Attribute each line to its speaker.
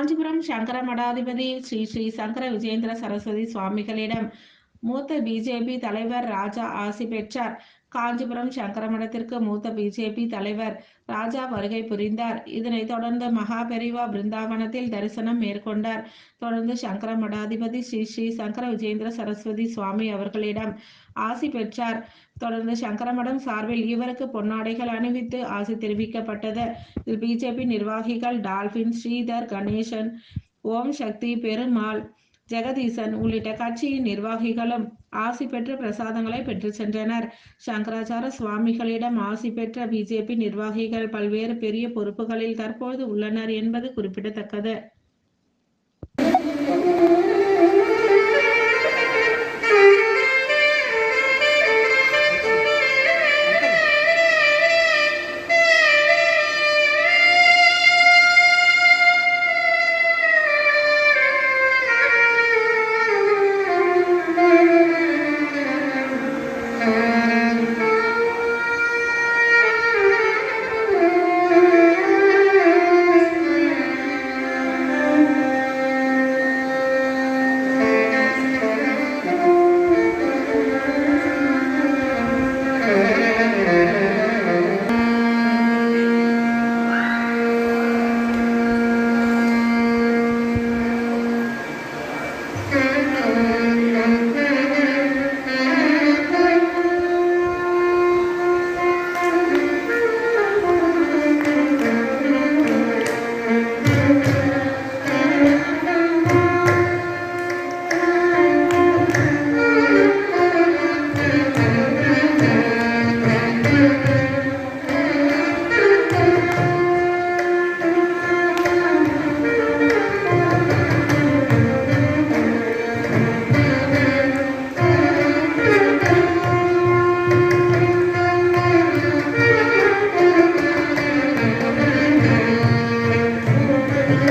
Speaker 1: காஞ்சிபுரம் சங்கர மடாதிபதி ஸ்ரீ ஸ்ரீ சங்கர விஜயேந்திர சரஸ்வதி சுவாமிகளிடம் மூத்த பிஜேபி தலைவர் ராஜா ஆசி பெற்றார். காஞ்சிபுரம் சங்கர மடத்திற்கு மூத்த பிஜேபி தலைவர் ராஜா வருகை புரிந்தார். இதனைத் தொடர்ந்து மகா பெரிவா பிருந்தாவனத்தில் தரிசனம் மேற்கொண்டார். தொடர்ந்து சங்கர மடாதிபதி ஸ்ரீ ஸ்ரீ சங்கர விஜயேந்திர சரஸ்வதி சுவாமி அவர்களிடம் ஆசி பெற்றார். தொடர்ந்து சங்கரமடம் சார்பில் இவருக்கு பொன்னாடைகள் அணிவித்து ஆசி தெரிவிக்கப்பட்டது. இதில் பிஜேபி நிர்வாகிகள் டால்பின், ஸ்ரீதர், கணேசன், ஓம் சக்தி, பெருமாள், ஜெகதீசன் உள்ளிட்ட கட்சியின் நிர்வாகிகளும் ஆசி பெற்ற பிரசாதங்களை பெற்று சென்றனர். சங்கராச்சார சுவாமிகளிடம் ஆசி பெற்ற பிஜேபி நிர்வாகிகள் பல்வேறு பெரிய பொறுப்புகளில் தற்போது உள்ளனர் என்பது குறிப்பிடத்தக்கது.